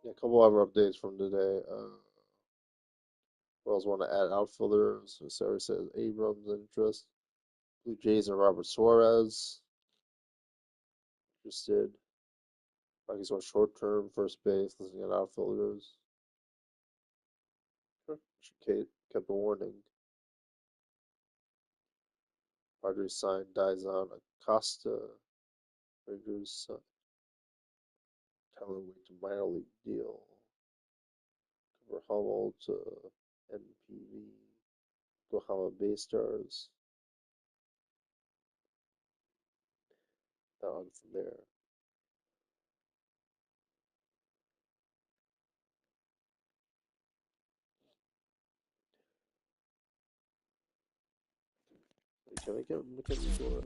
Yeah, a couple other updates from today. We also want to add outfielders. So Sarah says Abrams interest. Blue Jays and Robert Suarez interested. Rockies want short-term first base, looking at outfielders. Sure. Kate kept a warning. Padres signed Dizon Acosta. Rangers telling him to minor league deal. Cover Hummel to NPV. Yokohama Bay Stars. On from there. Can I get Gore?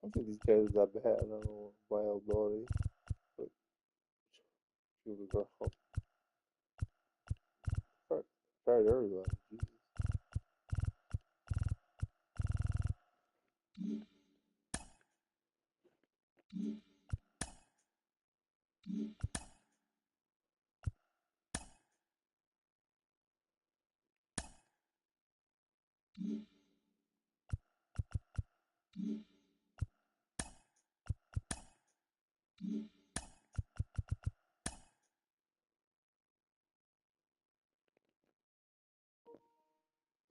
I don't think these guys are that bad. I don't know viability, but she would go home. Fired everybody. Jesus.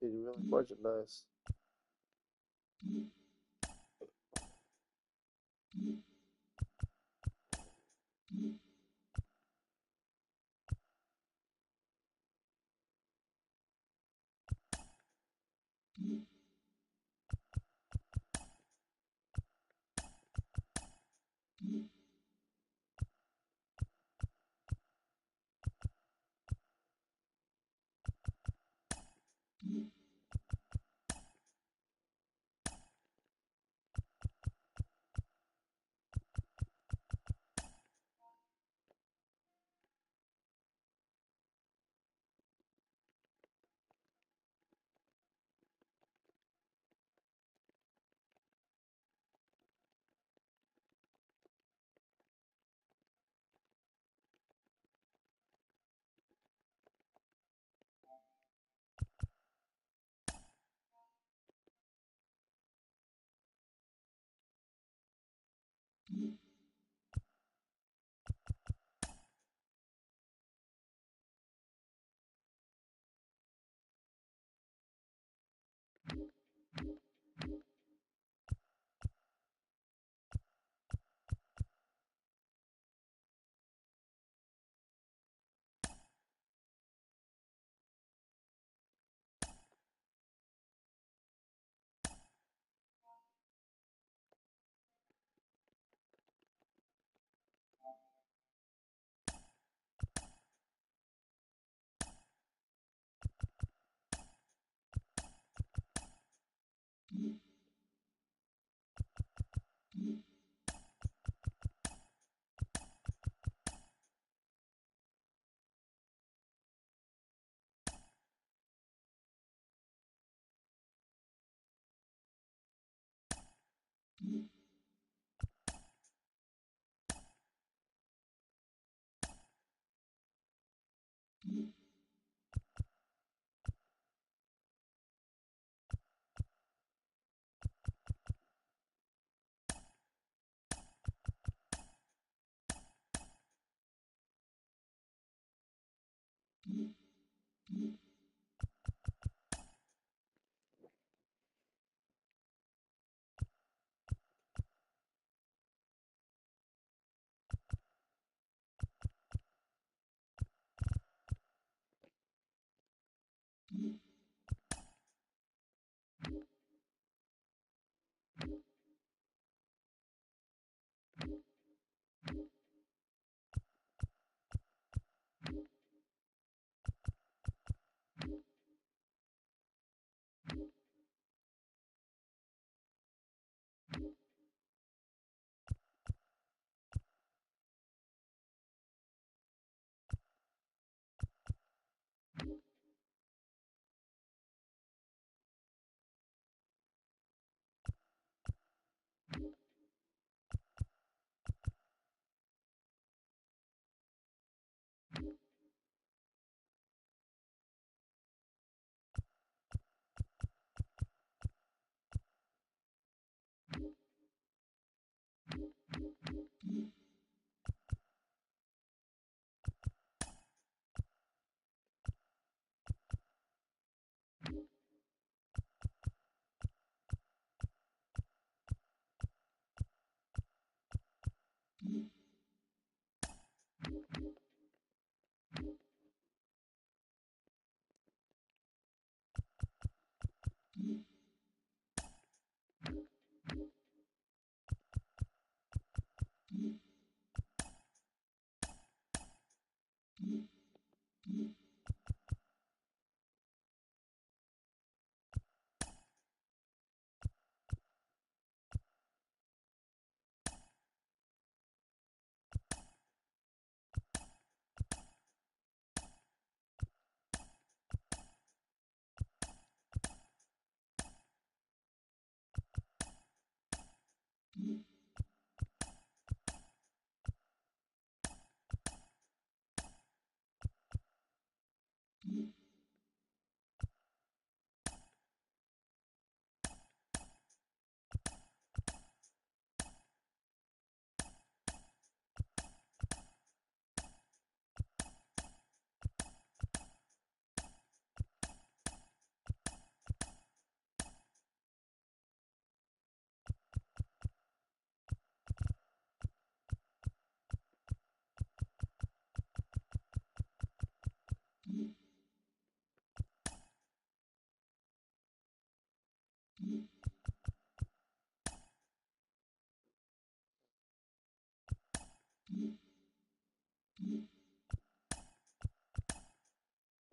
Did you really budget nice?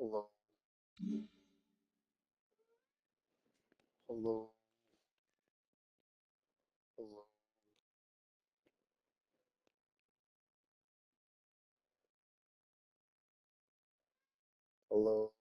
hello, hello, hello, hello,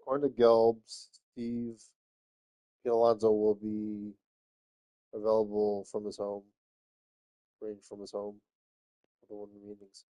According to Gelbs, Steve Alonso will be available from his home, range from his home for the one meetings.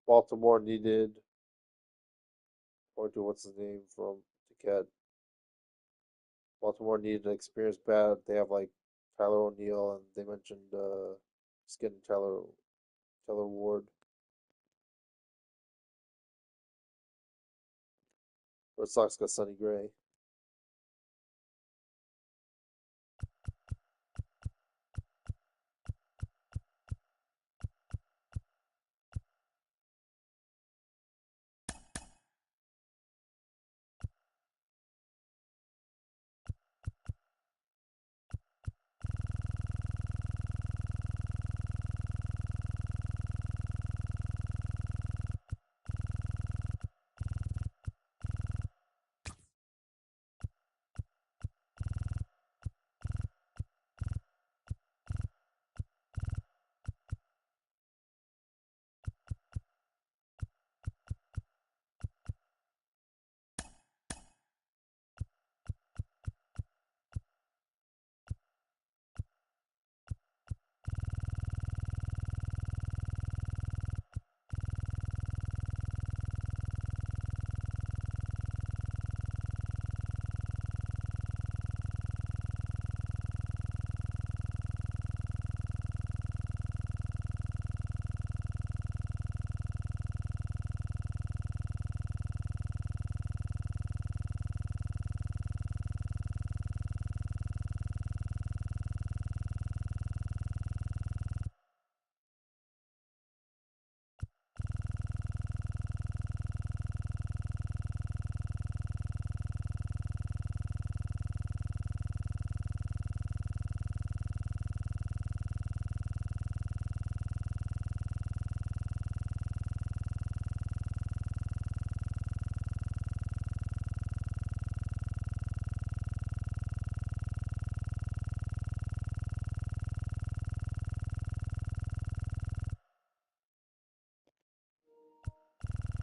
Baltimore needed, according to what's his name from Dequette, Baltimore needed an experienced bat. They have like Tyler O'Neill, and they mentioned just getting Taylor Ward. Red Sox got Sonny Gray.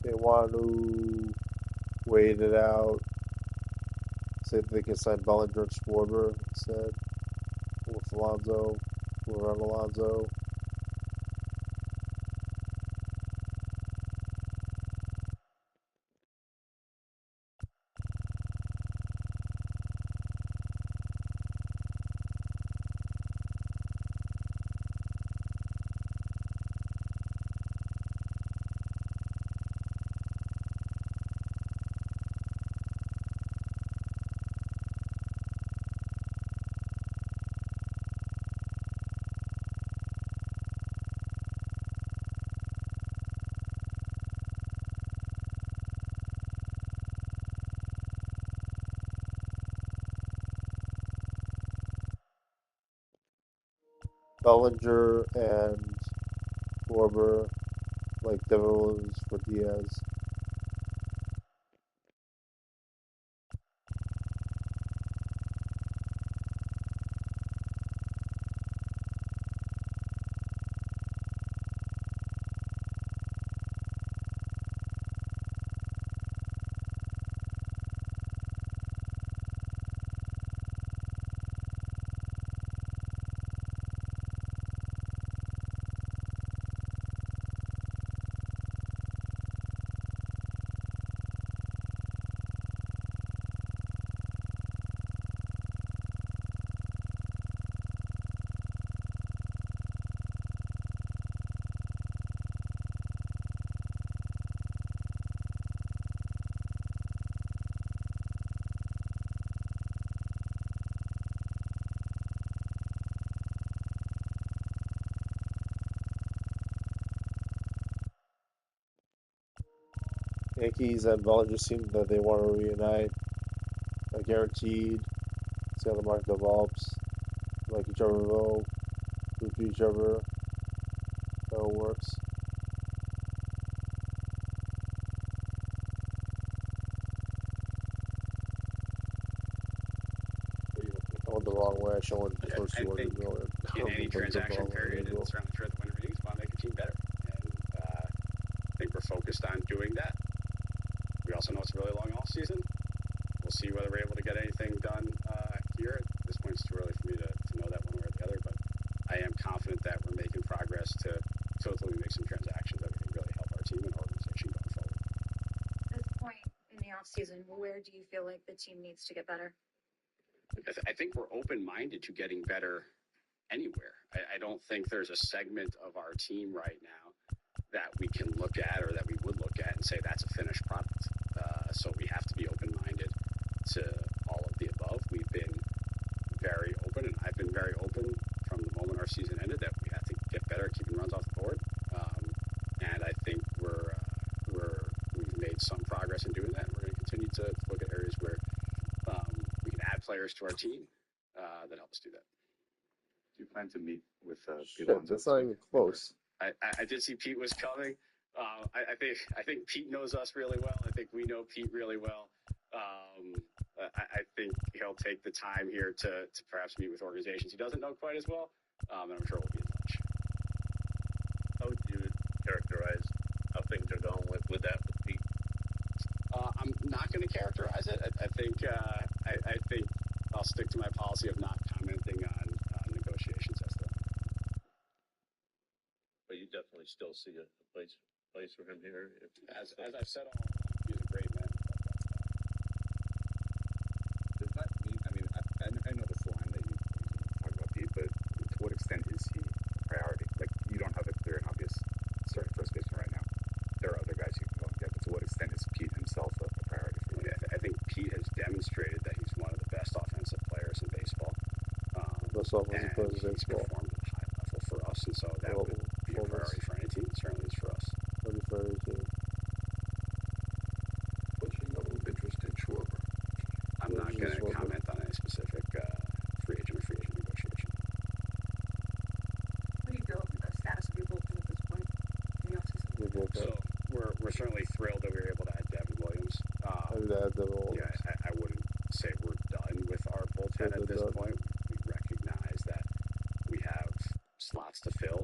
They want to wait it out, see if they can sign Bellinger and Schwarber instead with Alonso, around Alonso. Bellinger and Schwarber, like Devin Williams for Diaz. Yankees and Bellinger seem that they want to reunite. Guaranteed. See how the market develops. Like each other, though. Root for each other. How it works. I went the wrong way. I should have went the first 200 million. In any transaction period, it's around the winner meetings, want to make a team better. And I think we're focused on doing that. We also know it's a really long off season. We'll see whether we're able to get anything done here. At this point, it's too early for me to know that one way or the other, but I am confident that we're making progress to totally make some transactions that we can really help our team and organization going forward. At this point in the off season, where do you feel like the team needs to get better? I think we're open-minded to getting better anywhere. I don't think there's a segment of our team right now that we can look at or that we would look at and say that's a finished product. So we have to be open-minded to all of the above. We've been very open, and I've been very open from the moment our season ended that we have to get better at keeping runs off the board. And I think we've made some progress in doing that. And we're going to continue to look at areas where we can add players to our team that help us do that. Do you plan to meet with Shit, that's not even close. I did see Pete was coming. I think Pete knows us really well. I think we know Pete really well. I think he'll take the time here to perhaps meet with organizations he doesn't know quite as well. And I'm sure we'll be in touch. How would you characterize how things are going with that with Pete? I'm not going to characterize it. I think I'll stick to my policy of not commenting on negotiations as they're. But you definitely still see a place for him here. As I've said all along, he's a great man. Does that mean, I know this line that you talk about Pete, but to what extent is he a priority? Like, you don't have a clear and obvious starting first baseman right now. There are other guys you can go and get, but to what extent is Pete himself a priority for you? I think Pete has demonstrated that he's one of the best offensive players in baseball. Best offensive players in baseball. He's performed at a high level for us, and so that would be a priority for any team. It certainly is for us. For any team. What's your level of interest in Schwarber? I'm not going to comment on any specific free agent negotiation. How do you feel about the status of your bullpen at this point in the offseason? So we're certainly thrilled that we were able to add Devin Williams. Yeah, I wouldn't say we're done with our bullpen at this point. We recognize that we have slots to fill.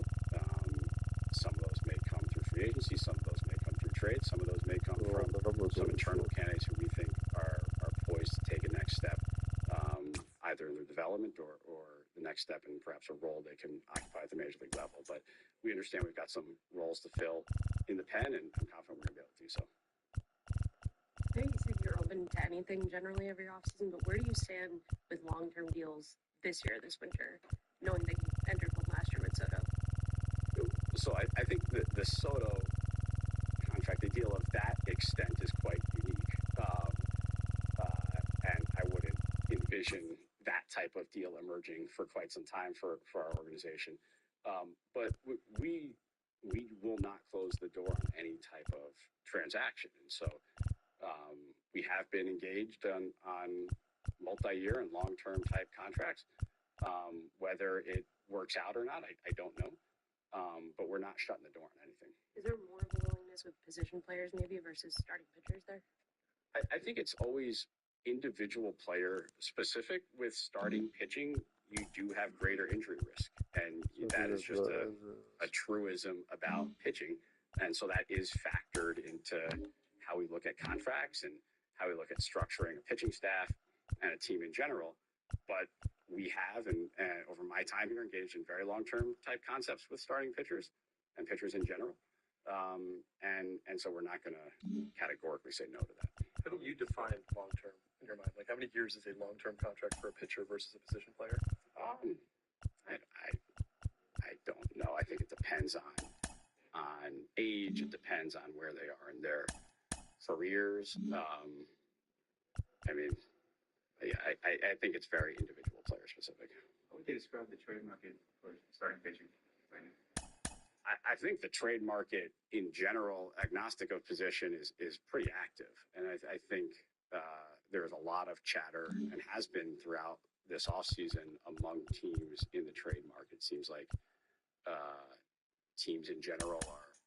Some of those may come through free agency. Some of those may come through trade. Some of those may come from some internal candidates who we think are poised to take a next step, either in their development or the next step in perhaps a role they can occupy at the major league level. But we understand we've got some roles to fill in the pen, and I'm confident we're going to be able to do so. I know you said you're open to anything generally every offseason, but where do you stand with long-term deals this winter, knowing that you entered one last year with Soto? So I think the Soto contract, the deal of that extent is quite unique. And I wouldn't envision that type of deal emerging for quite some time for our organization. But we will not close the door on any type of transaction. And so we have been engaged on multi-year and long-term type contracts. Whether it works out or not, I don't know. But we're not shutting the door on anything. Is there more of a willingness with position players maybe versus starting pitchers there? I think it's always individual player specific. With starting pitching, you do have greater injury risk. And that is just a truism about pitching. And so that is factored into how we look at contracts and how we look at structuring a pitching staff and a team in general. But we have, and over my time here, engaged in very long-term type concepts with starting pitchers and pitchers in general. And so we're not going to categorically say no to that. How do you define long-term in your mind? Like, how many years is a long-term contract for a pitcher versus a position player? I don't know. I think it depends on age. It depends on where they are in their careers. I think it's very individual player specific. How would you describe the trade market for starting pitching right now? I think the trade market in general, agnostic of position, is pretty active. And I think there's a lot of chatter and has been throughout this offseason among teams in the trade market. Seems like teams in general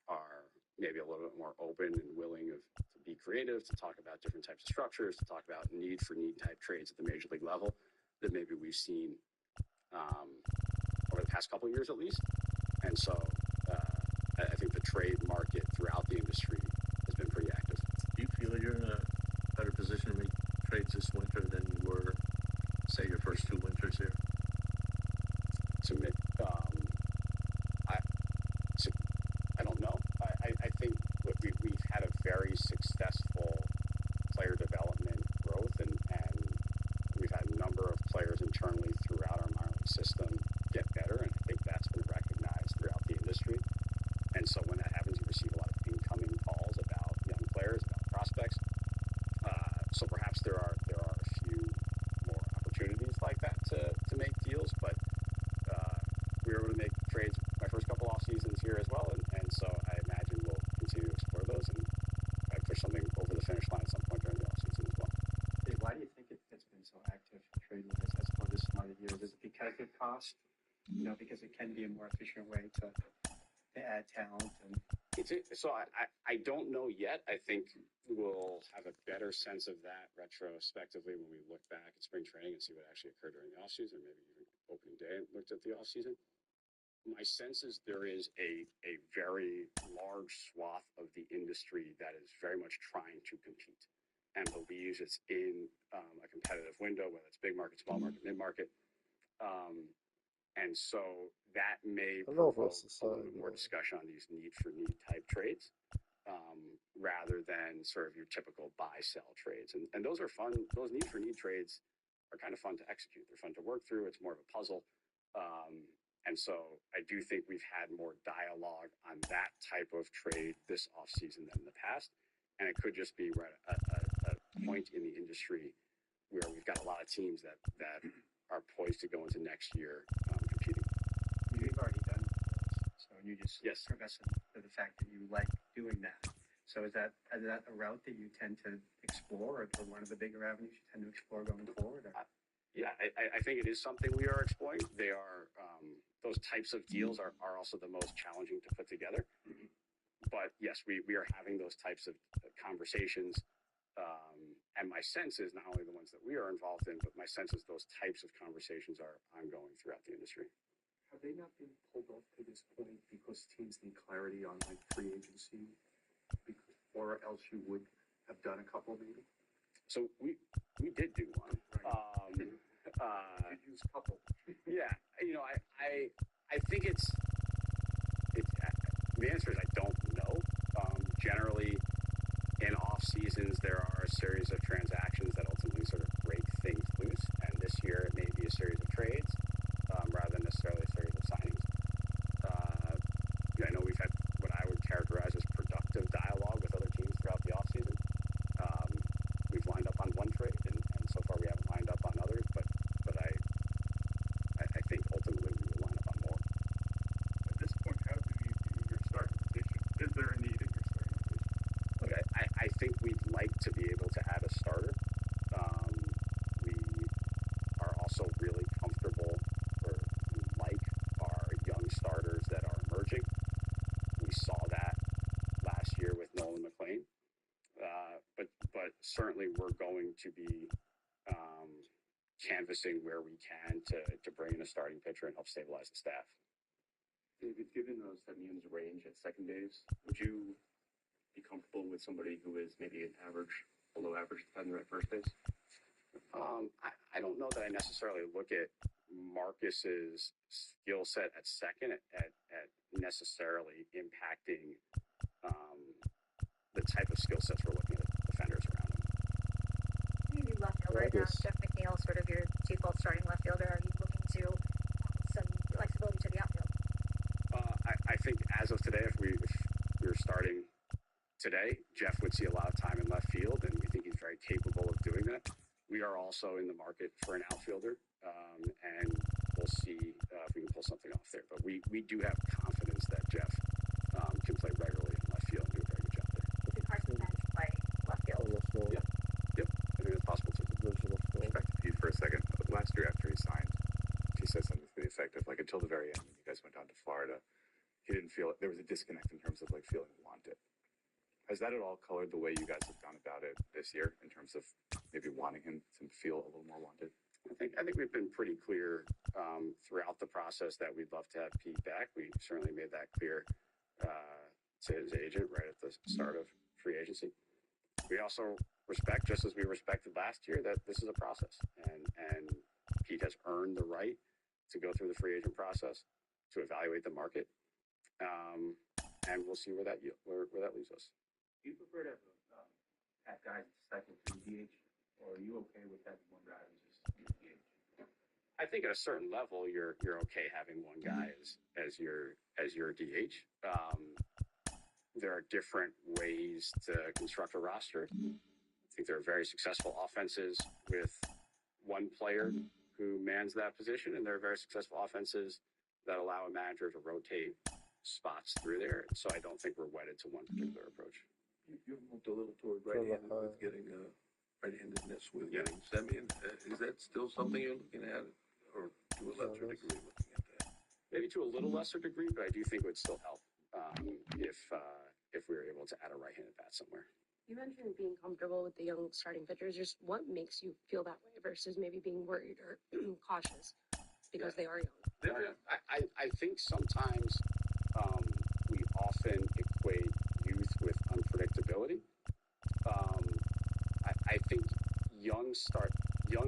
are maybe a little bit more open and willing to be creative, to talk about different types of structures, to talk about need for need type trades at the major league level that maybe we've seen over the past couple of years at least. And so I think the trade market throughout the industry has been pretty active. Do you feel that you're in a better position to make trades this winter than you were, say, your first 2 winters here? I don't know. I think we've had a very successful player development growth, and we've had a number of players internally throughout our minor league system get better, and I think that's been recognized throughout the industry. And so when that happens, you receive a lot of incoming calls about young players, about prospects. So perhaps there are a few more opportunities like that to make deals, but we were able to make trades my first couple off seasons here as well, and so I imagine we'll continue to explore those and push something over the finish line at some point during the off season as well. Hey, why do you think it's been so active trade with as for this amount of years? Is it because of cost? You know, because it can be a more efficient way to add talent and. So I don't know yet. I think we'll have a better sense of that retrospectively when we look back at spring training and see what actually occurred during the offseason, maybe even opening day and looked at the offseason. My sense is there is a very large swath of the industry that is very much trying to compete and believes it's in a competitive window, whether it's big market, small market, mid-market. And so that may provoke a little bit more discussion on these need-for-need type trades rather than sort of your typical buy-sell trades. And those are fun. Those need-for-need trades are kind of fun to execute. They're fun to work through. It's more of a puzzle. And so I do think we've had more dialogue on that type of trade this offseason than in the past. And it could just be we're at a point in the industry where we've got a lot of teams that are poised to go into next year competing. You've already done those, so you just progressing to the fact that you like doing that. So is that a route that you tend to explore, or one of the bigger avenues you tend to explore going forward? Yeah, I think it is something we are exploring. They are those types of deals are also the most challenging to put together. Mm-hmm. But yes, we are having those types of conversations. And my sense is not only the ones that we are involved in, but my sense is those types of conversations are ongoing throughout the industry. Have they not been pulled off to this point because teams need clarity on like free agency, or else you would have done a couple maybe? So we did do one. Right. You use couple. Yeah, you know, I think it's the answer is I don't know. Generally, in off seasons, there are a series of transactions that ultimately sort of break things loose. And this year, it may be a series of trades rather than necessarily a series of signings. I know we've had what I would characterize as productive dialogue with other teams throughout the off season. We've lined up on one trade, and so far we haven't lined up on others. But I think ultimately we will line up on more. At this point, how do you view your starting position? Is there a need in your starting position? Look, I think we'd like to be able to add a starter. We are also really comfortable, or we like our young starters that are emerging. We saw that last year with Nolan McLean. But certainly we're going to be canvassing where we can to bring in a starting pitcher and help stabilize the staff. David, given that Means range at second base, would you be comfortable with somebody who is maybe an average, below average defender at first base? I don't know that I necessarily look at Marcus's skill set at second at necessarily impacting the type of skill sets we're looking at defenders around him. Maybe left field right now. Jeff McNeil, sort of your default starting left fielder. Are you looking to some flexibility to the outfield? I think as of today, if we were starting today, Jeff would see a lot of time in left field, and we think he's very capable of doing that. We are also in the market for an outfielder, and we'll see if we can pull something off there. But we do have confidence that Jeff can play regularly in left field and do a very good job there. Can Carson Bench play left field? Left field. Yeah. Yep. I think it's possible too. Left field. Back to Pete for a second. Last year after he signed, he said something to the effect of, like, until the very end when you guys went down to Florida, he didn't feel it. There was a disconnect in terms of, like, feeling wanted. Has that at all colored the way you guys have gone about it this year in terms of maybe wanting him to feel a little more wanted? I think we've been pretty clear throughout the process that we'd love to have Pete back. We certainly made that clear to his agent right at the start of free agency. We also respect, just as we respected last year, that this is a process, and Pete has earned the right to go through the free agent process, to evaluate the market, and we'll see where that leaves us. Do you prefer to have guys cycle through DH, or are you okay with having one guy who's just DH? I think at a certain level, you're okay having one guy as your DH. There are different ways to construct a roster. I think there are very successful offenses with one player who mans that position, and there are very successful offenses that allow a manager to rotate spots through there. So I don't think we're wedded to one particular approach. You've moved a little toward right-handed with getting right-handedness with getting Semien. Is that still something you're looking at, or to a lesser degree looking at that? Maybe to a little lesser degree, but I do think it would still help if we were able to add a right-handed bat somewhere. You mentioned being comfortable with the young starting pitchers. Just what makes you feel that way versus maybe being worried or cautious because they are young? I think sometimes we often equate youth with unpredictability. I think young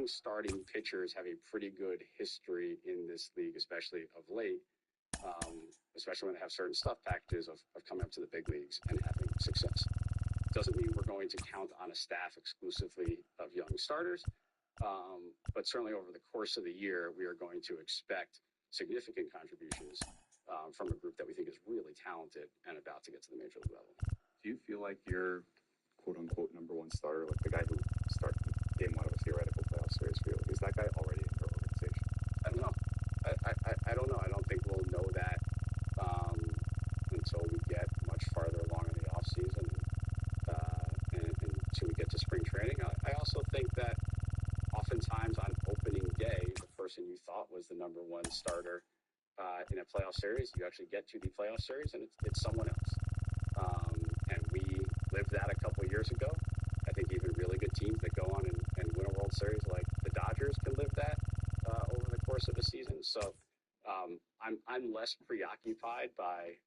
starting pitchers have a pretty good history in this league, especially of late, especially when they have certain stuff packages of coming up to the big leagues and having success. Doesn't mean we're going to count on a staff exclusively of young starters, but certainly over the course of the year, we are going to expect significant contributions from a group that we think is really talented and about to get to the major league level. Do you feel like your quote-unquote number one starter, like the guy who started game one of a theoretical playoff series for you, is that guy already in your organization? I don't know. I don't know. I don't think we'll know that until we get much farther along in the offseason and until we get to spring training. I also think that oftentimes on opening day, the person you thought was the number one starter in a playoff series, you actually get to the playoff series and it's someone else. And we lived that a couple of years ago. I think even really good teams that go on and win a World Series like the Dodgers can live that over the course of a season. So I'm less preoccupied by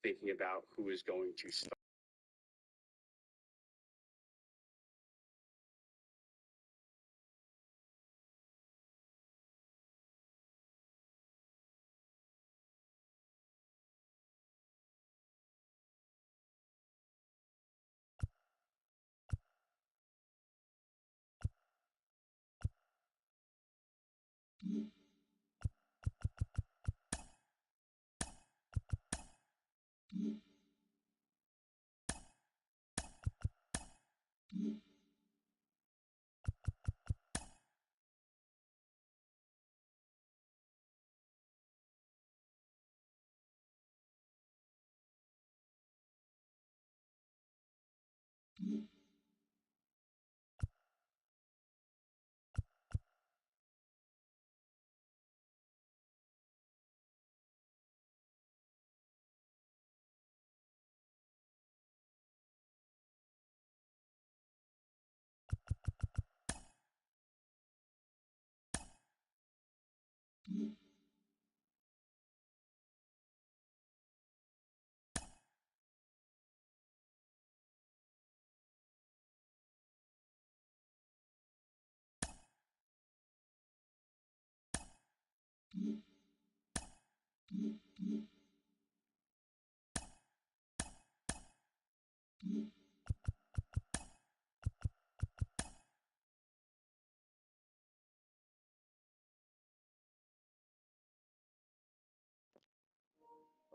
thinking about who is going to start.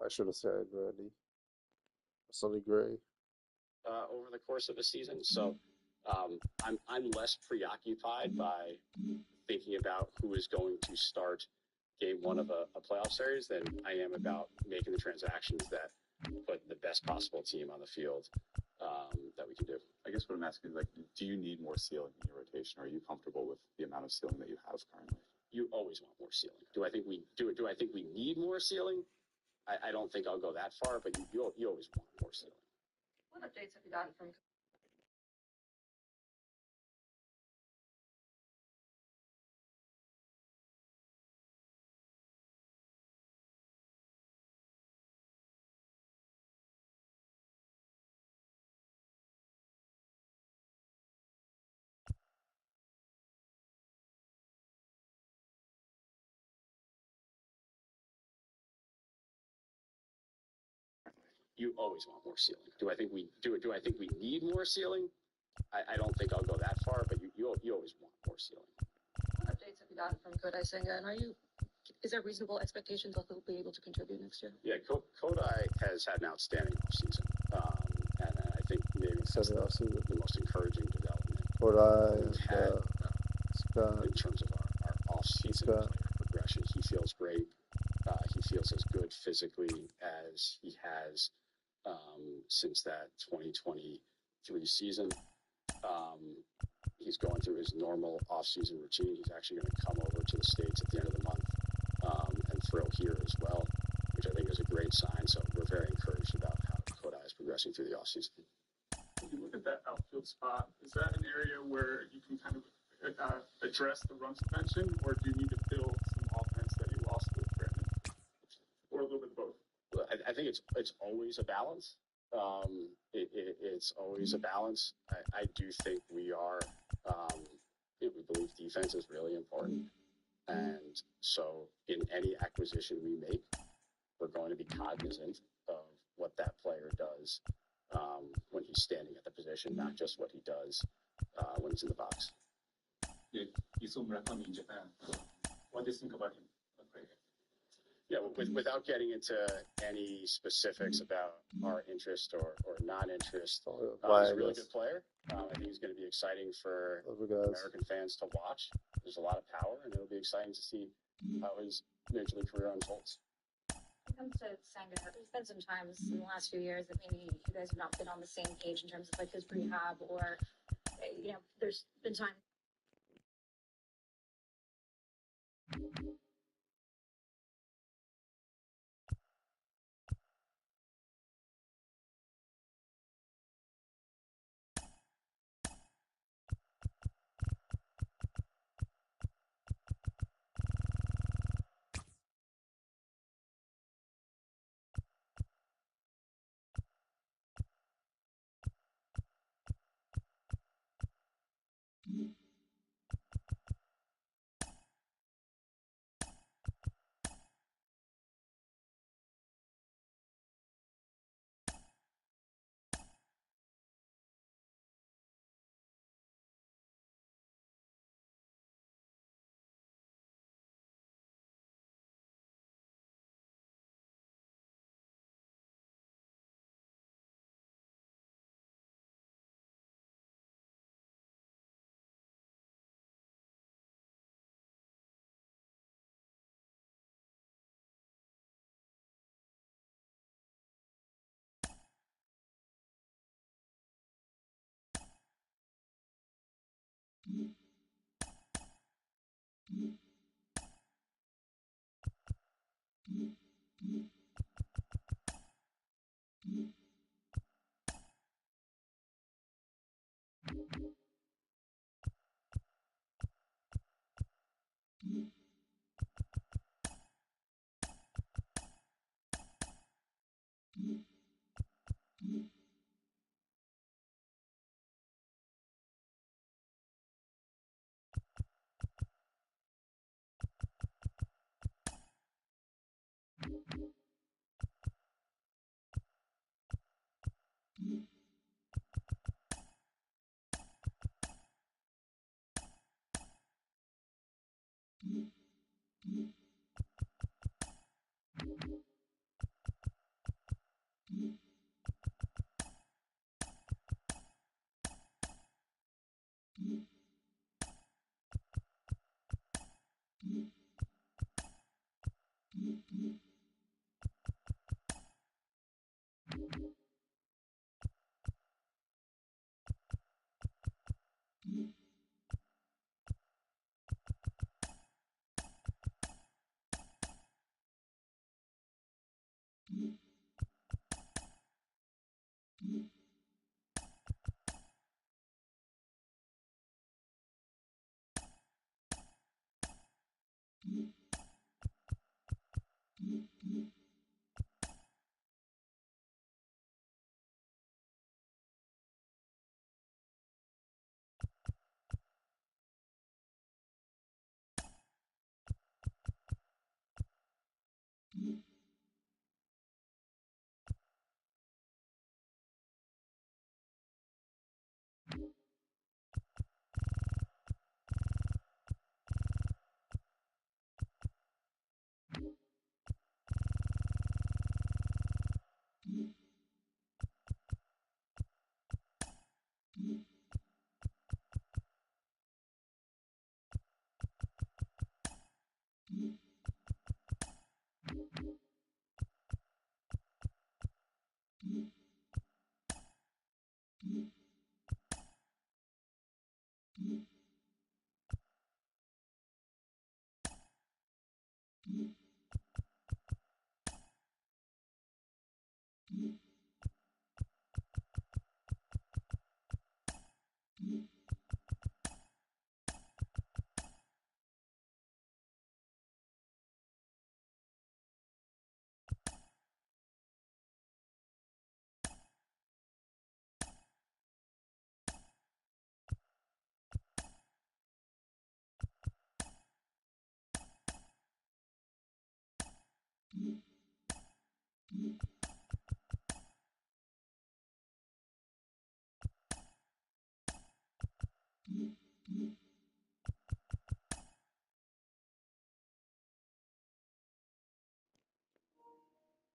I should have said Randy. Sonny Gray. Over the course of a season. So I'm less preoccupied by thinking about who is going to start game one of a playoff series than I am about making the transactions that put the best possible team on the field that we can do. I guess what I'm asking is, like, do you need more ceiling in your rotation? Or are you comfortable with the amount of ceiling that you have currently? You always want more ceiling. Do I think we need more ceiling? I don't think I'll go that far, but you always want more ceiling. What updates have you gotten from? You always want more ceiling. Do I think we need more ceiling? I don't think I'll go that far, but you always want more ceiling. What updates have you gotten from Kodai Senga, and is there reasonable expectations that he'll be able to contribute next year? Yeah, Kodai has had an outstanding offseason, and I think maybe this is the most encouraging development we've had in terms of our offseason player progression. He feels great. He feels as good physically as he has since that 2023 season. He's going through his normal off-season routine. He's actually going to come over to the States at the end of the month and throw here as well, which I think is a great sign. So we're very encouraged about how Kodai is progressing through the offseason. When you look at that outfield spot, is that an area where you can kind of address the run suspension, or do you need to build some offense that you lost with Brandon, or a little bit of both? I think it's always a balance. It's always a balance. I do think we are. We believe defense is really important, and so in any acquisition we make, we're going to be cognizant of what that player does when he's standing at the position, not just what he does when he's in the box. You saw Murakami in Japan. What do you think about him? Yeah, without getting into any specifics about our interest or non-interest, he's a really good player. I think he's going to be exciting for American fans to watch. There's a lot of power, and it'll be exciting to see how his Major League career unfolds. When it comes to Senga, there's been some times in the last few years that maybe you guys have not been on the same page in terms of like his rehab, or there's been times.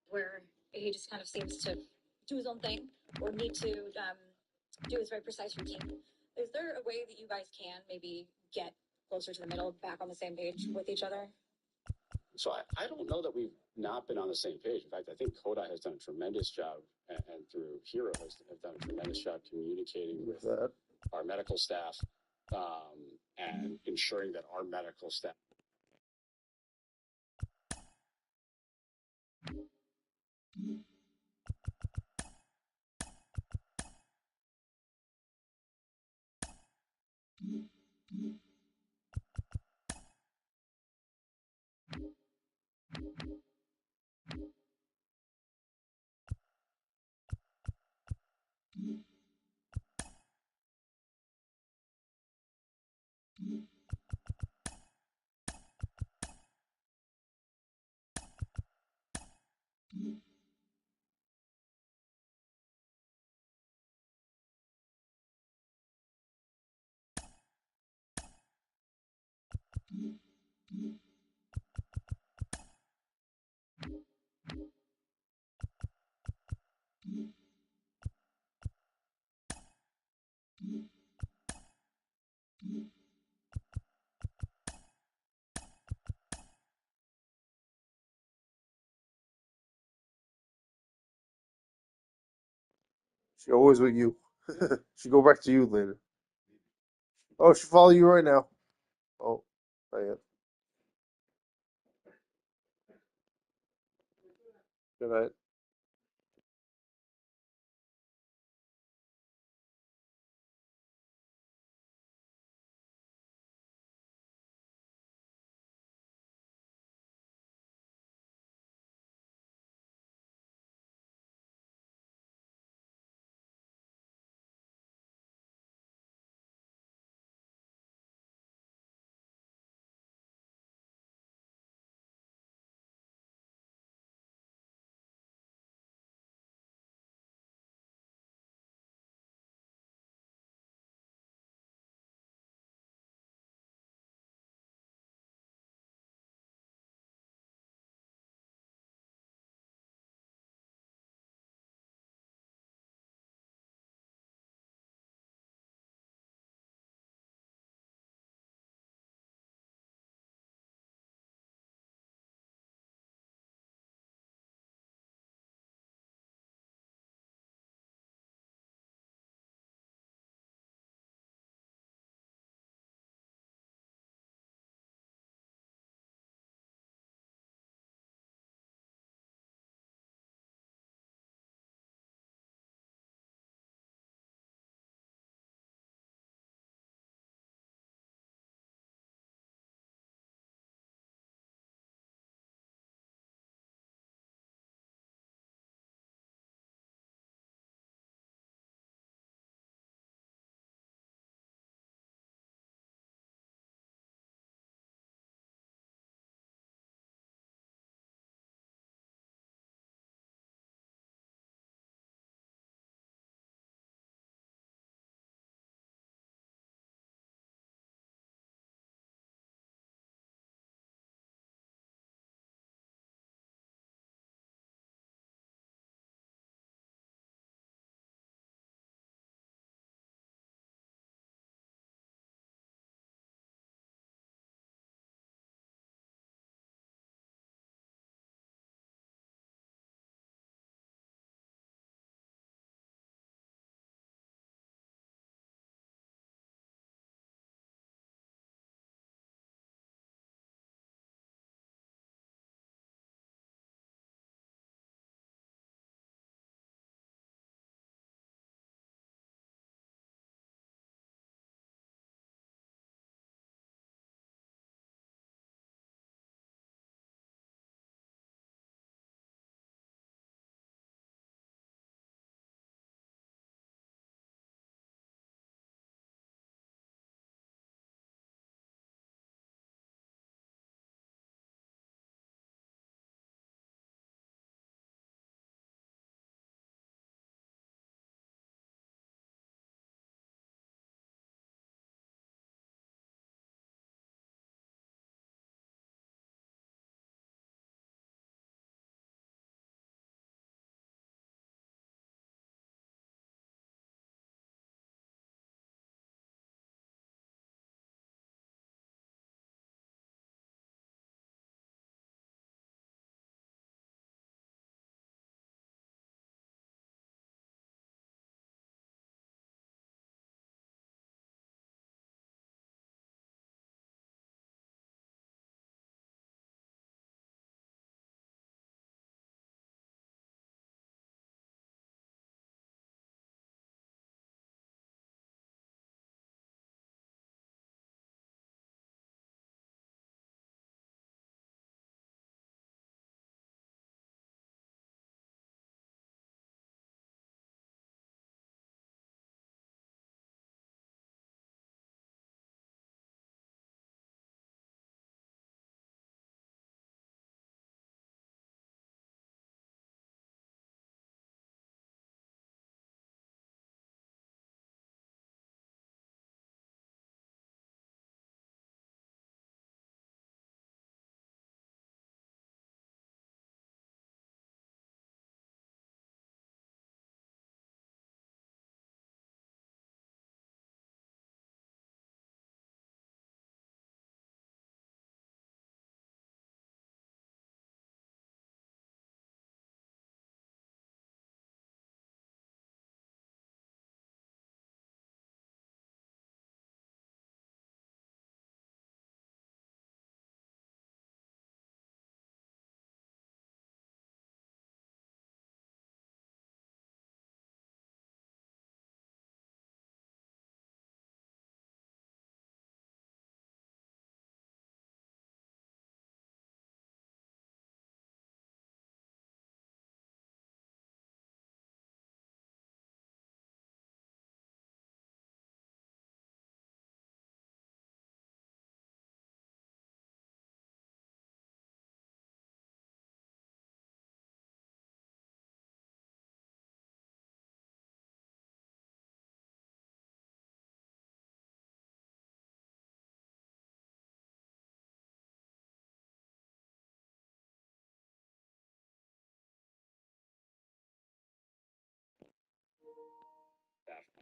Where he just kind of seems to do his own thing or need to do his very precise routine. Is there a way that you guys can maybe get closer to the middle, back on the same page with each other? So I don't know that we've not been on the same page. In fact, I think Koda has done a tremendous job, and through Hero have done a tremendous job communicating with our medical staff and ensuring that our medical staff. She always with you. She go back to you later. Oh, she follow you right now. Oh, not yet. Good night.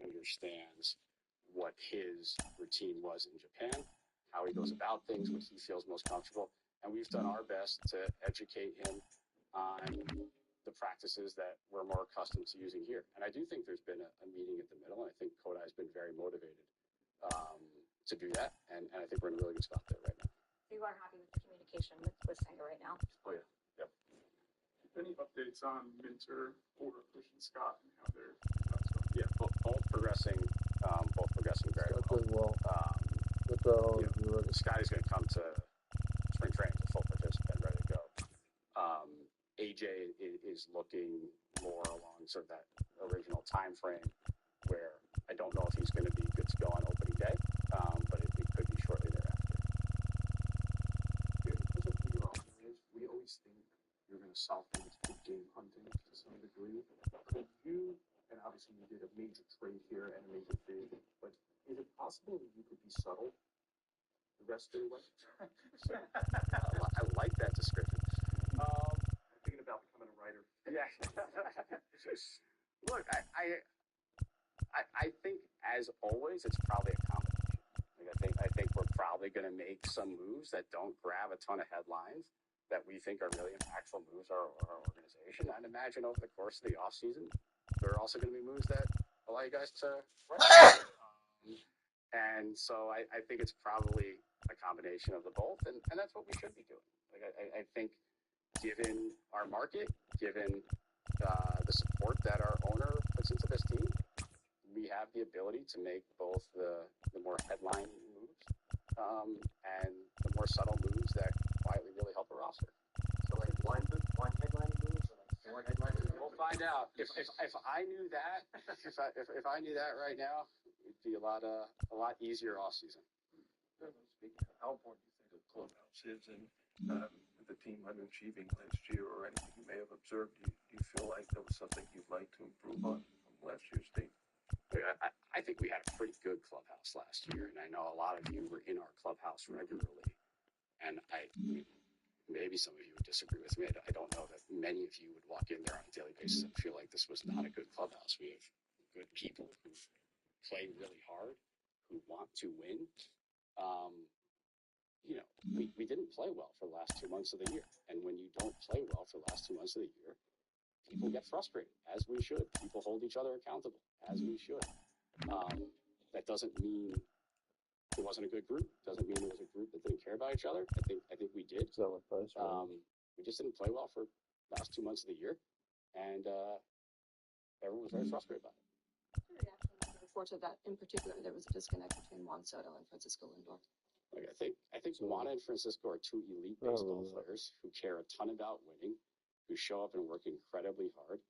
understands what his routine was in Japan, how he goes about things, what he feels most comfortable. And we've done our best to educate him on the practices that we're more accustomed to using here. And I do think there's been a meeting at the middle, and I think Kodai's been very motivated to do that. And I think we're in a really good spot there right now. So you are happy with the communication with Sanger right now? Oh, yeah. Yep. Any updates on Minter or Christian Scott and how they're Yeah, both progressing very well. Doing well. Scotty's going to come to spring training as a full participant, ready to go. AJ is looking more along sort of that original time frame where I don't know if he's going to be good to go on opening day, but it could be shortly thereafter. Because of who your offer is, we always think you're going to solve things through game hunting to some degree. Could you, and obviously you did a major trade here and a major bid, but is it possible that you could be subtle the rest of the way? I like that description. I'm thinking about becoming a writer. Yeah. Look, I think as always, it's probably a combination. Like I think we're probably going to make some moves that don't grab a ton of headlines that we think are really impactful moves for our organization. I'd imagine over the course of the off season, there are also going to be moves that allow you guys to write. And so I think it's probably a combination of the both, and that's what we should be doing. Like I think given our market, given the support that our owner puts into this team, we have the ability to make both the more headline moves and the more subtle moves that quietly really help a roster. So like one headline moves or like four headline moves? We'll find out. If I knew that, if I knew that right now, it'd be a lot easier off season. Speaking of how important you think the clubhouse is and the team underachieving last year or anything you may have observed, do you feel like there was something you'd like to improve on from last year's team? I think we had a pretty good clubhouse last year, and I know a lot of you were in our clubhouse regularly, and maybe some of you would disagree with me. I don't know that many of you would walk in there on a daily basis and feel like this was not a good clubhouse. We have good people who play really hard, who want to win. We didn't play well for the last 2 months of the year, and when you don't play well for the last 2 months of the year, people get frustrated, as we should. People hold each other accountable, as we should. That doesn't mean it wasn't a good group. Doesn't mean it was a group that didn't care about each other. I think we did. We just didn't play well for the last 2 months of the year, and everyone was very frustrated about it. Reports of that in particular, there was a disconnect between Juan Soto and Francisco Lindor. Like I think Juan and Francisco are two elite baseball players who care a ton about winning, who show up and work incredibly hard,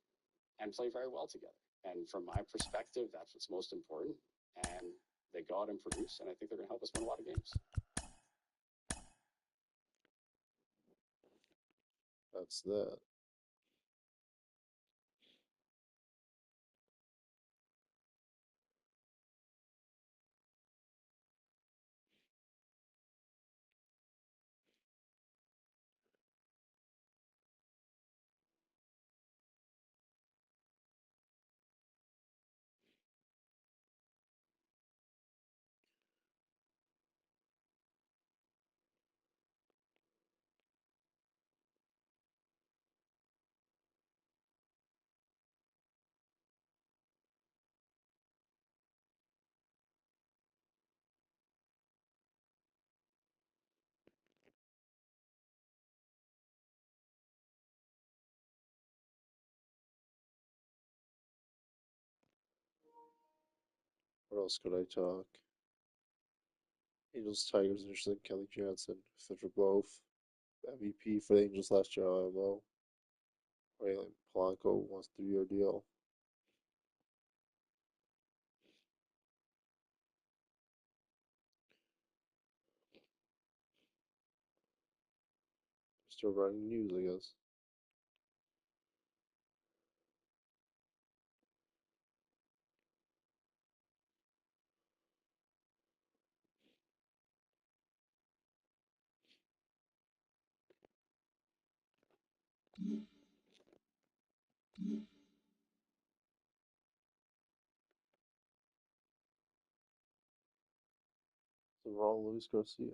and play very well together. And from my perspective, that's what's most important. And they go out and produce, and I think they're going to help us win a lot of games. That's that. What else could I talk? Angels, Tigers, interesting. Kelly Jansen, fit for both. MVP for the Angels last year, IMO. Raylan Polanco wants a 3-year deal. Still running news, I guess. Ron Luis Garcia.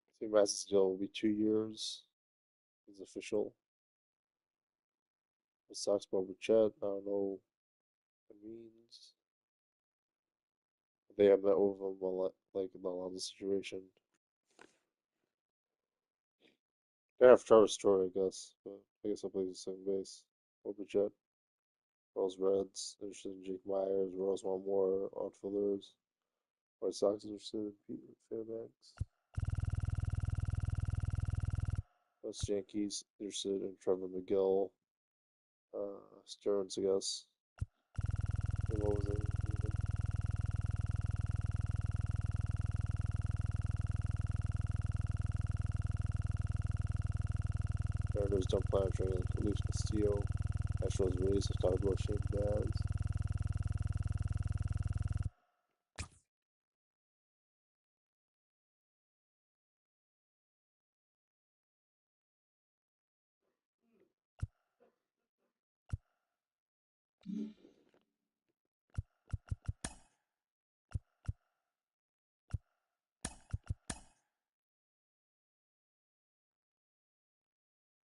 I think Matz's deal will be 2 years. It's official. Wsox Boba Chet, I don't know what it means. They have met with him like in the London situation. They have Travis Story, I guess, but I guess I'll play the same base. Boba Chet. Royals Reds, interested in Jake Meyers. Royals want more outfielders. White Sox interested in Peter Fairbanks. West Yankees interested in Trevor Megill. Stearns, I guess. And what was it? Mariners don't plan on trading Luis Castillo. Astros Rays have talked about Shane Baz.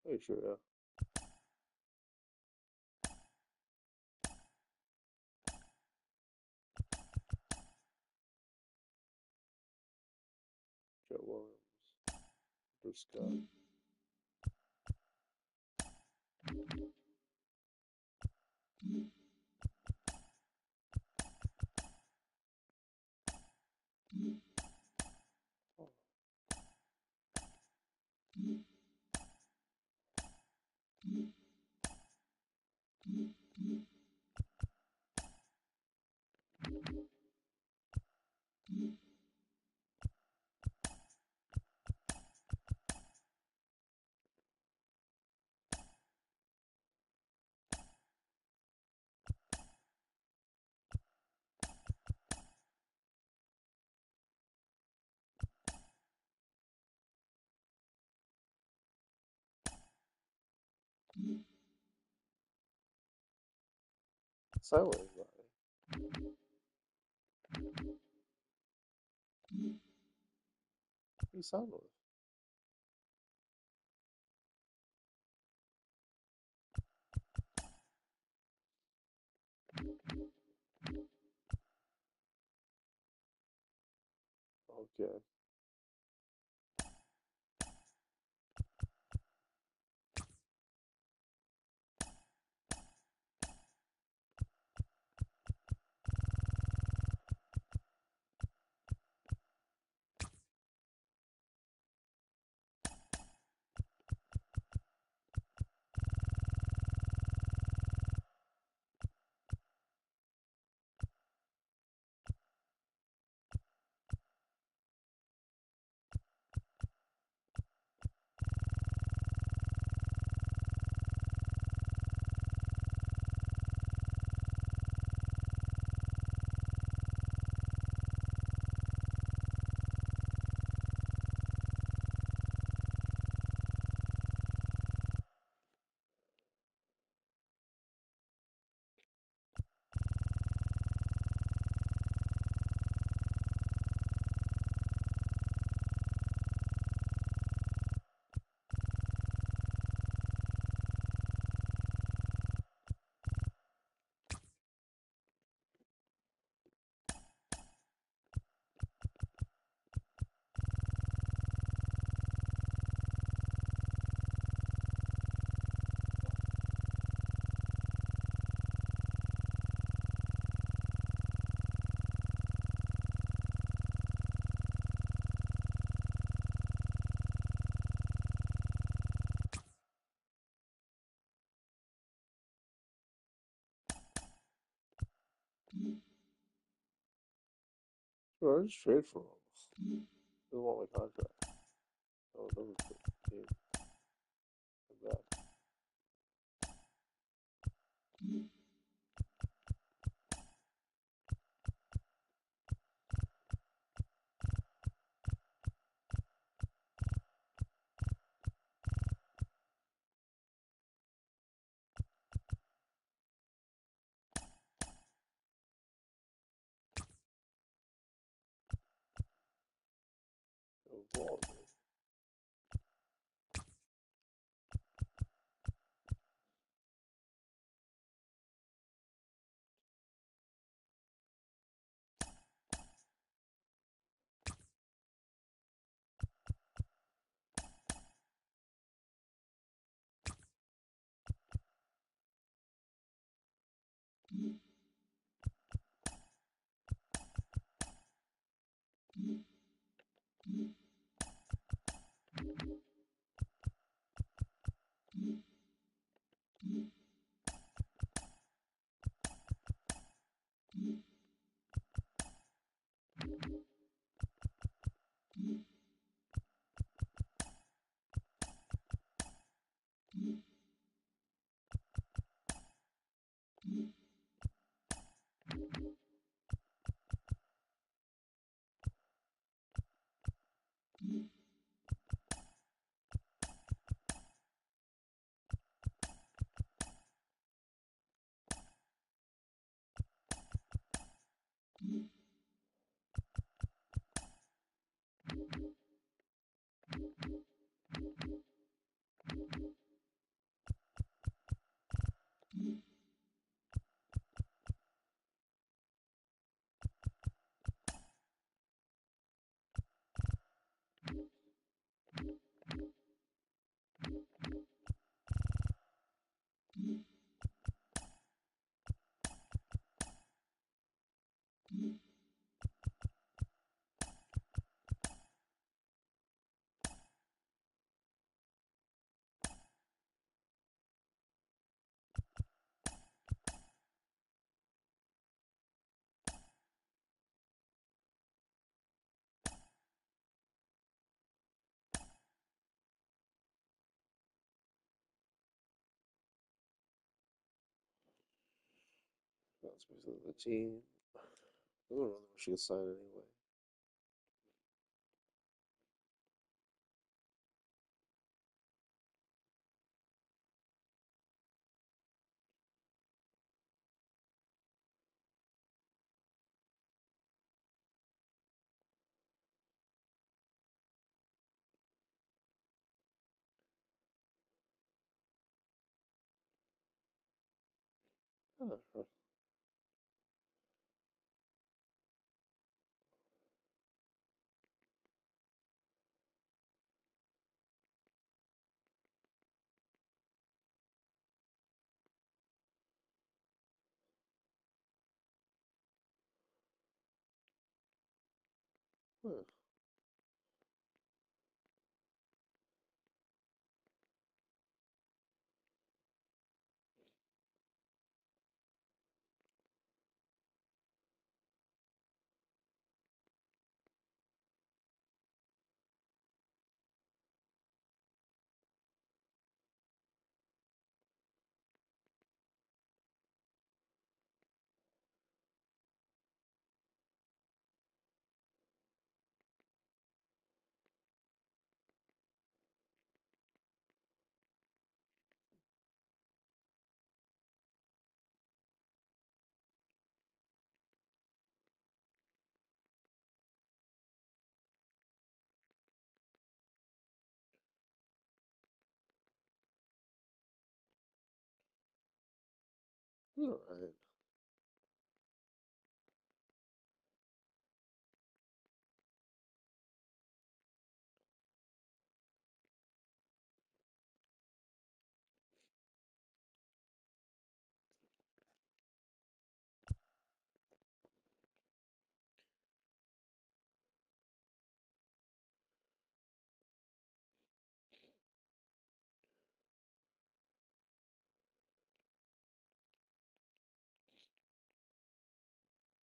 Pretty sure, yeah. Joe Williams. Bruce Scott. Sideways guy. What you sound with? Okay. No, I just trade for him. Doesn't want my contract. Oh, never trade like that. Evolve. That's basically the team. I don't know when she gets signed anyway. Huh. Huh. All right.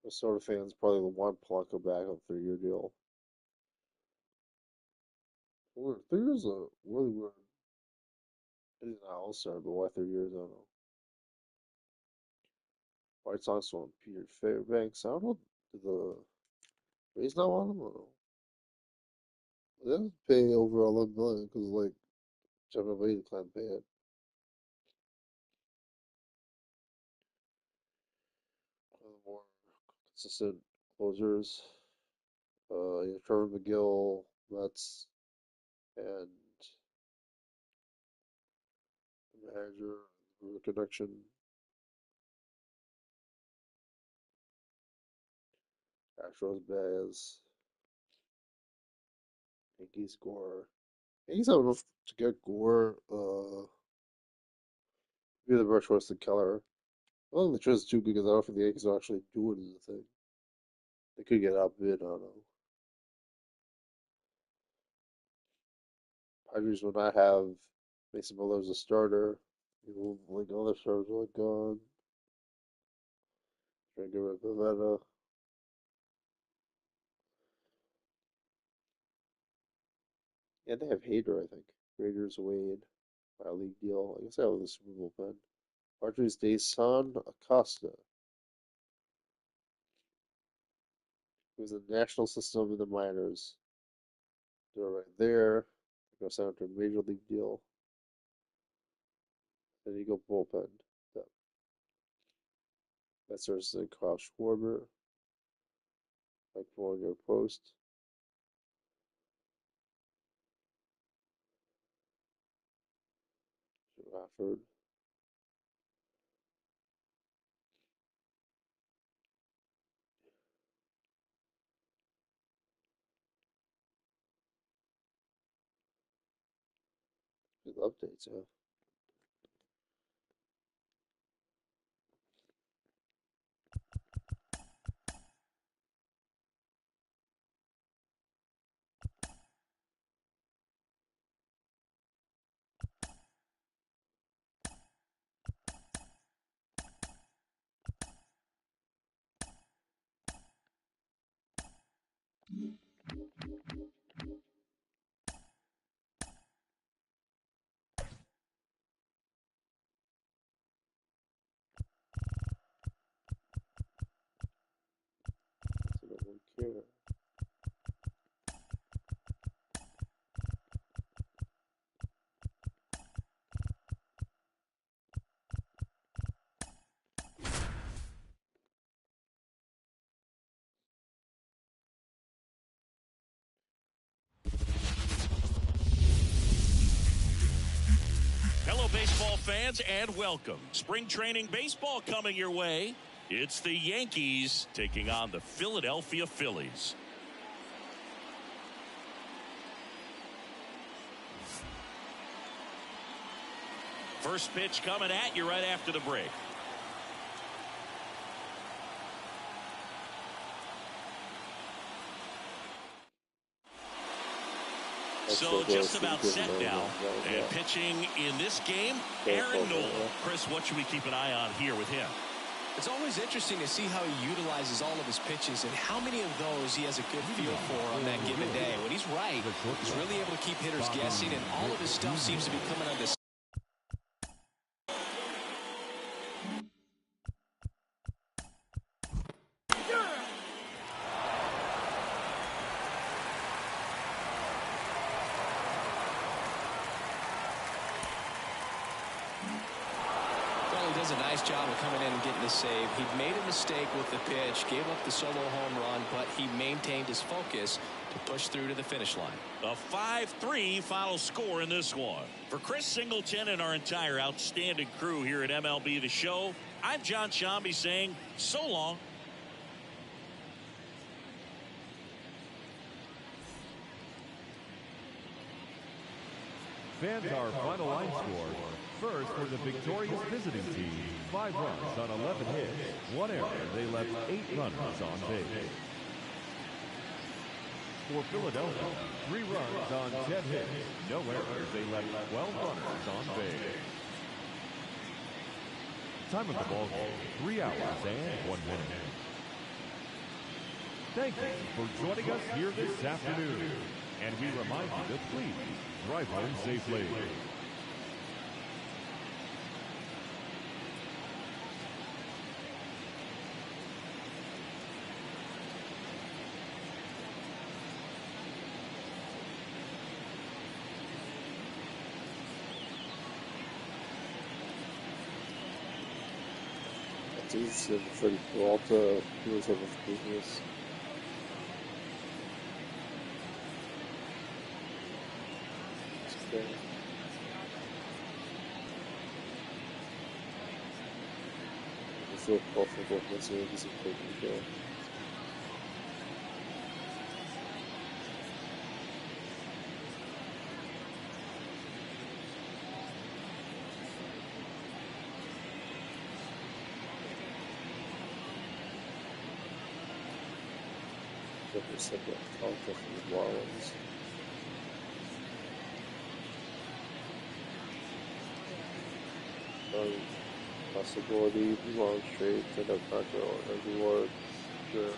Minnesota fans probably want Polanco back on a 3-year deal. Weird. 3 years a really weird. He's an all-star, but why 3 years? I don't know. White Sox want Peter Fairbanks. I don't know. Did the Rays not want him? I don't know. They didn't pay over $11 million because like General Lee can't pay it. More consistent closers. Trevor Megill, Matz, and the manager, the connection. Astros, Baez, Yankees, Gore. Yankees have enough to get Gore. Be the better choice than Keller. I don't think the choice is too good because I don't think the Yankees are actually doing anything. They could get outbid. I don't know. Padres will not have Mason Miller as a starter. Like all their starters are like gone. Trying to get rid of Pivetta. Yeah, they have Hader, I think. Raiders Wade. By a league deal. I guess I have the Super Bowl pen. Padres Dason Acosta. He was in the national system in the minors. They're right there. They go sign to a major league deal. Then you go bullpen. That's there's Kyle Schwarber. Like for your post. Rafford. Good updates, yeah. So I don't care. Hello, baseball fans, and welcome. Spring training baseball coming your way. It's the Yankees taking on the Philadelphia Phillies. First pitch coming at you right after the break. So just about set now. And pitching in this game, Aaron Nola. Chris, what should we keep an eye on here with him? It's always interesting to see how he utilizes all of his pitches and how many of those he has a good feel for on that given day. When he's right, he's really able to keep hitters guessing, and all of his stuff seems to be coming on this. Does a nice job of coming in and getting the save. He made a mistake with the pitch, gave up the solo home run, but he maintained his focus to push through to the finish line. A 5-3 final score in this one. For Chris Singleton and our entire outstanding crew here at MLB The Show, I'm John Shambi saying so long. Fans, our final line score. First for the victorious visiting team, 5 runs on 11 hits, 1 error. They left 8 runners on base. For Philadelphia, 3 runs on 10 hits, no errors. They left 12 runners on base. Time of the ball game, 3 hours and 1 minute. Thank you for joining us here this afternoon. And we remind you to please drive home safely. This is for Walter, who was of business. So profitable, that's what this is taking. Separate contract from the Marlins. Possibility, long straight, to the contract or reward. Sure.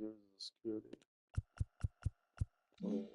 here's the security. Oh,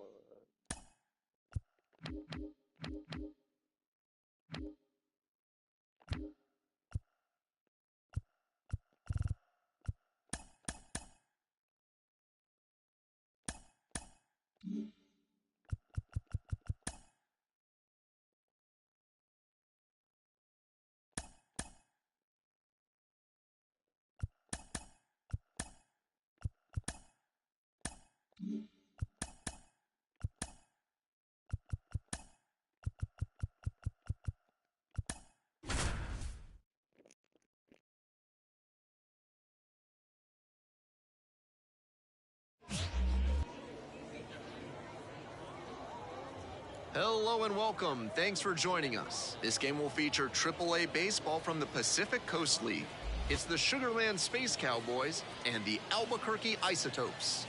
Hello and welcome. Thanks for joining us. This game will feature AAA baseball from the Pacific Coast League. It's the Sugarland Space Cowboys and the Albuquerque Isotopes.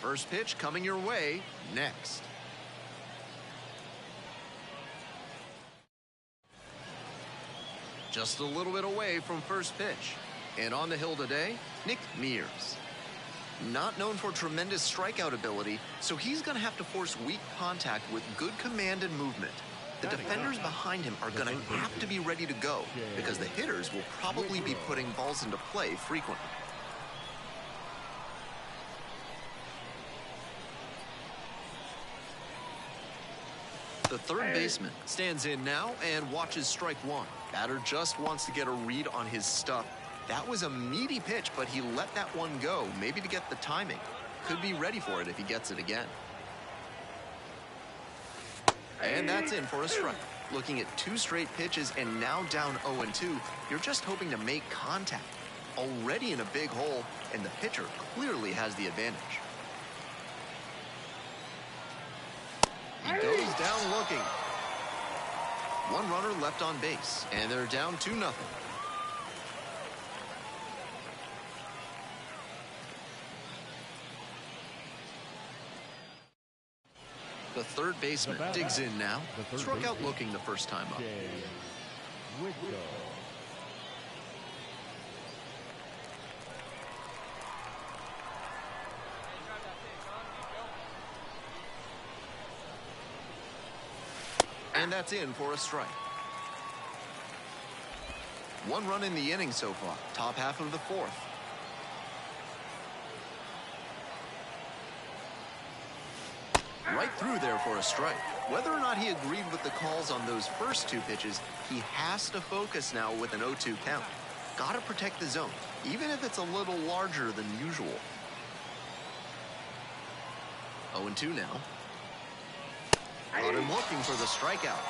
First pitch coming your way next. Just a little bit away from first pitch. And on the hill today, Meyers. Not known for tremendous strikeout ability, so he's going to have to force weak contact with good command and movement. The defenders behind him are going to have to be ready to go because the hitters will probably be putting balls into play frequently. The third baseman stands in now and watches strike one. Batter just wants to get a read on his stuff. That was a meaty pitch, but he let that one go, maybe to get the timing. Could be ready for it if he gets it again. And that's in for a strike. Looking at two straight pitches and now down 0-2, you're just hoping to make contact. Already in a big hole, and the pitcher clearly has the advantage. He goes down looking. One runner left on base, and they're down 2-0. The third baseman digs in now. Struck out looking the first time up. And that's in for a strike. One run in the inning so far, top half of the fourth. Right through there for a strike. Whether or not he agreed with the calls on those first two pitches, he has to focus now with an 0-2 count. Gotta protect the zone, even if it's a little larger than usual. 0-2 now. Got him looking for the strikeout.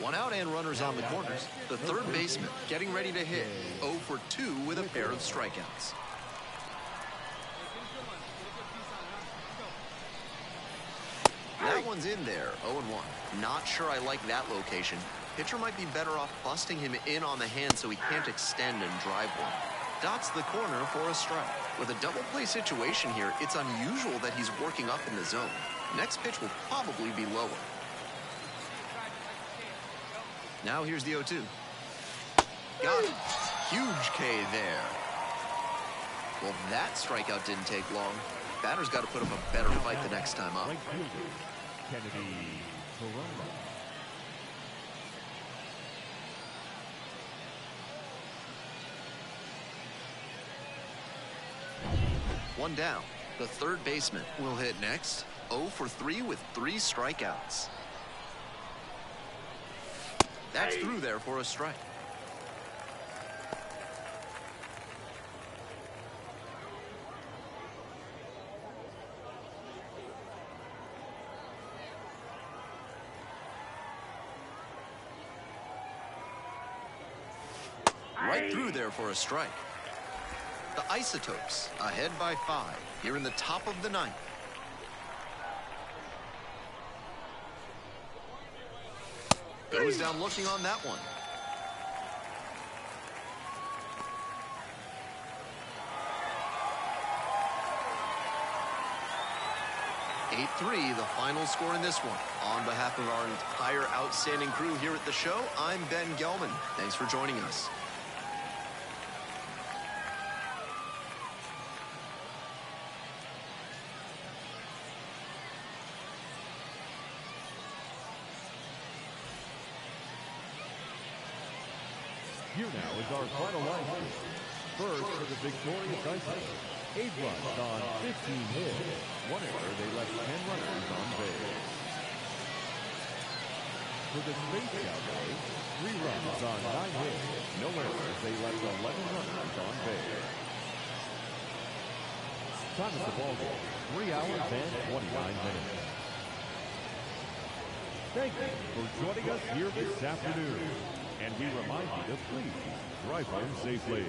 One out and runners on the corners. The third baseman getting ready to hit. 0 for 2 with a pair of strikeouts. That one's in there, 0-1. Not sure I like that location. Pitcher might be better off busting him in on the hand so he can't extend and drive one. Dots the corner for a strike. With a double play situation here, it's unusual that he's working up in the zone. Next pitch will probably be lower. Now here's the 0-2. Got it. Huge K there. Well, that strikeout didn't take long. Batter's got to put up a better fight the next time up. One down. The third baseman will hit next. 0 for 3 with 3 strikeouts. That's through there for a strike. Right through there for a strike. The Isotopes ahead by 5 here in the top of the 9th. Goes down looking on that one. 8-3, the final score in this one. On behalf of our entire outstanding crew here at the show, I'm Ben Gelman. Thanks for joining us. Here now is our final line score. First for the victorious Islanders, 8 runs on 15 hits. 1 error, they left 10 runners on base. For the Space Cowboys, 3 runs on 9 hits. No errors, they left 11 runners on base. Time at the ballgame, 3 hours and 29 minutes. Thank you for joining us here this afternoon. And we remind you to please drive home safely.